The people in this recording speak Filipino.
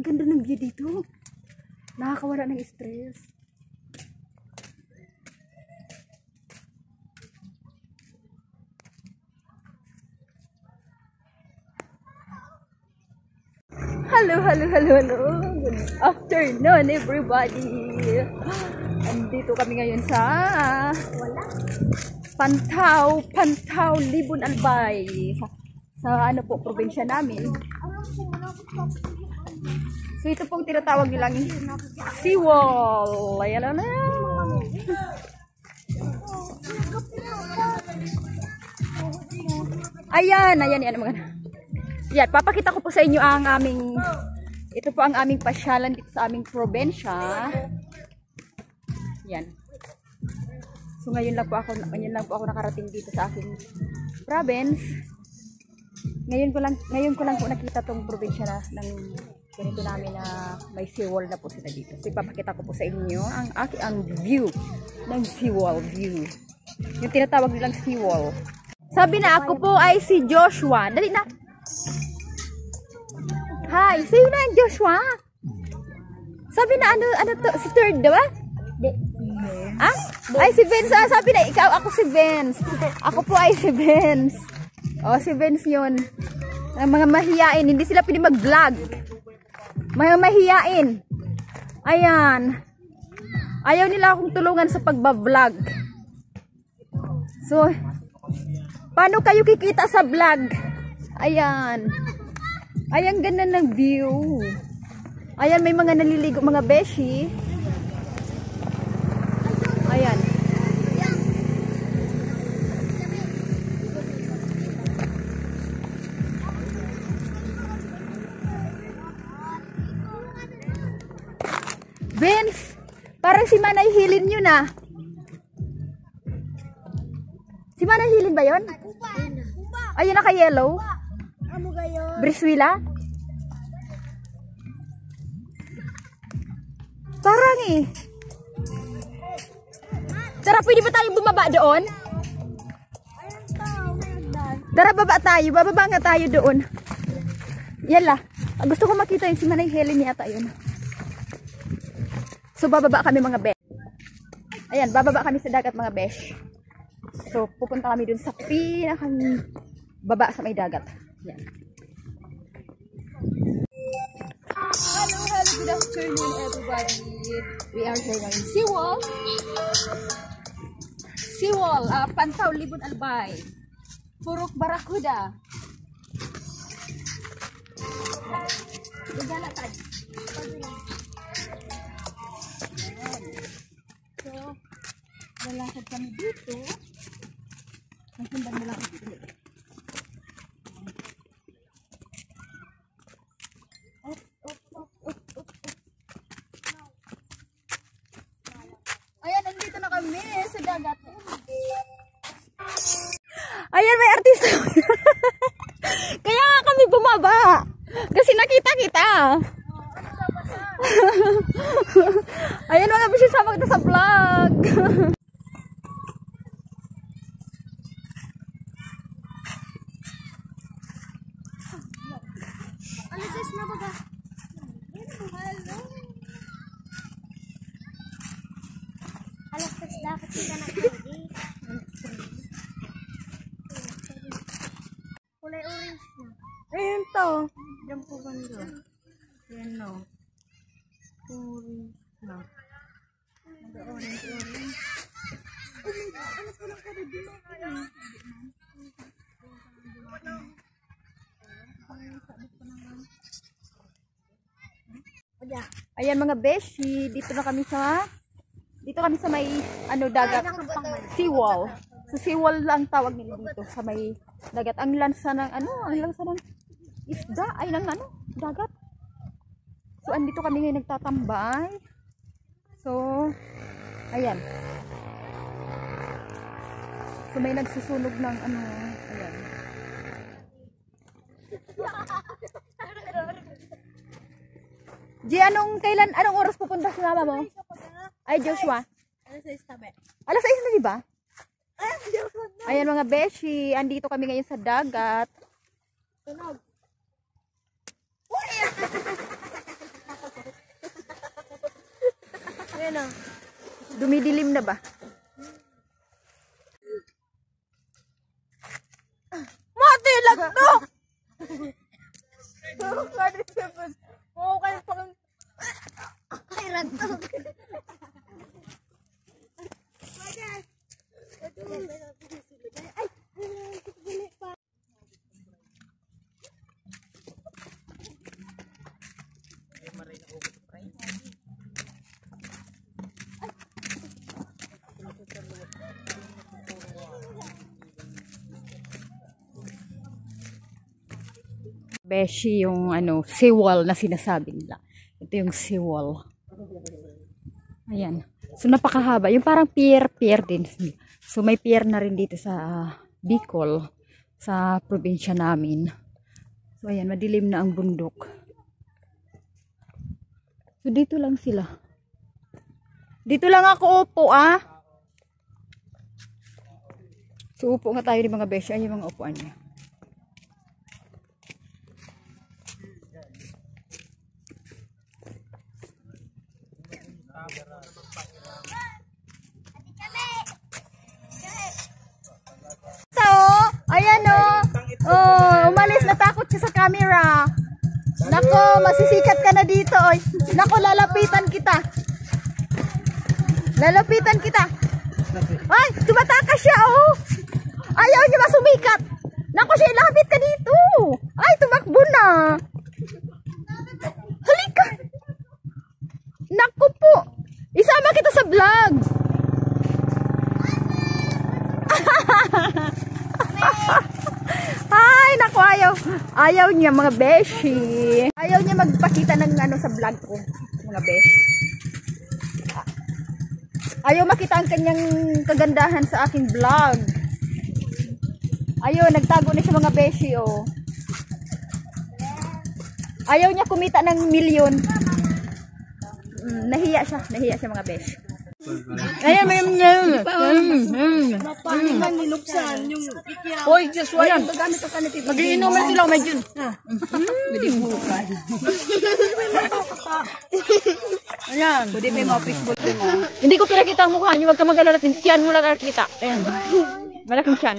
Ang ganda ng view dito. Nakakawala ng stress. Hello. Good afternoon, everybody. Andito kami ngayon sa Pantaw, Libon Albay. Sa ano po, probinsya namin. So ito pong tinatawag nilang seawall. Ayan na. Ayan mga. Yan, papakita ko po sa inyo ang aming, ito po ang aming pasyalan dito sa aming probinsya. Yan. So ngayon lang po ako nakarating dito sa aking province. Ngayon ko lang po nakita tong probinsya na ng ganito namin na may seawall na po sila dito. So ipapakita ko po sa inyo ang view ng seawall view. Yung tinatawag nilang seawall. Sabi na ako po ay si Joshua. Dali na. Hi, sa'yo na ang Joshua. Sabi na ano to, si third, diba? Ah? Ay, si Vince. Sabi na, ikaw, ako si Vince. Ako po ay si Vince. O, si Vince yun. Mga mahiyain, hindi sila pwede mag-vlog. Mga mahiyain. Ayan. Ayaw nila akong tulungan sa pagba-vlog. So, paano kayo kikita sa vlog? Ayan. Ayan, ganda ng view. Ayan, may mga naliligo, mga beshi. Ayan. Vince, parang si Manay Hilin yun ah. Si Manay Hilin ba yun? Ayun, naka-yellow. Briswila? Parang eh. Tara, pwede ba tayo bumaba doon? Tara, baba tayo. Bababa nga tayo doon. Yala. Gusto ko makita yung si Manay Helen yata yun. So, bababa kami mga besh. Ayan, bababa kami sa dagat mga besh. So, pupunta kami dun sa pinakang baba sa may dagat. Yan. Hello, good afternoon everybody. We are here in Seawall, Pantaw, Libon Albay. Purok Barakuda. Igala tayo. So, lalakad kami dito. Ang sundan mo lang dito. Ayan, nandito na kami sa dagat. Ayan, may artista. Kaya nga kami bumaba. Kasi nakita kita. Ayan mga bisyo, sama kita sa vlog. Alisis na baga. Hello. Alas dapat kita na kagi. Kulay orange na. Ayun to. Diyan po banda. Ayan no. Orange na. Orange. Ano po lang kada din mo? Ayan mga beshi, dito kami sa may dagat, seawall. So seawall lang tawag nila dito sa may dagat. Ang lansa ng isda ay ng dagat. So andito kami ngayon nagtatambay. So ayan. So may nagsusunog ng ayan. G, anong oras pupunta sa mama mo? Ay, Joshua. Alas 6 tabi. Alas 6 na, diba? Ayan mga beshi, andito kami ngayon sa dagat. Tunog. Ayan o. Dumidilim na ba? Mati lang to! Oo, kayo pang... Ay, ranto. Beshi yung ano, seawall na sinasabi nila. Ito yung seawall. Ayan. So napakahaba. Yung parang pier din. So may pier na rin dito sa Bicol, sa probinsya namin. So ayan, madilim na ang bundok. So dito lang sila. Dito lang ako upo So upo nga tayo ng mga beshi. Ayan yung mga upuan niya. Ayan umalis, natakot siya sa camera. Nako, masisikat ka na dito. Oy. Nako, lalapitan kita. Ay, tumatakas siya Ayaw niya masumikat. Nako, siya, lapit ka dito. Ay, tumakbo na. Halika. Nako po. Isama kita sa vlog. Ay, naku, ayaw niya mga beshi. Ayaw niya magpakita ng sa vlog ko, mga beshi. Ayaw makita ang kanyang kagandahan sa aking vlog. Ayaw, nagtago na siya mga beshi, Ayaw niya kumita ng milyon. Nahiya siya mga beshi. Ayan, Paningan niluksan yung ikya. Hoy, just why? Mag-iinuman sila, medyo. Hindi bukan. Ayan. Pwede may mga pitbull din mo. Hindi ko pinakita ang mukha niyo, wag ka mag-alala, tiyan mo lang nakita. Ayan. Malaking tiyan.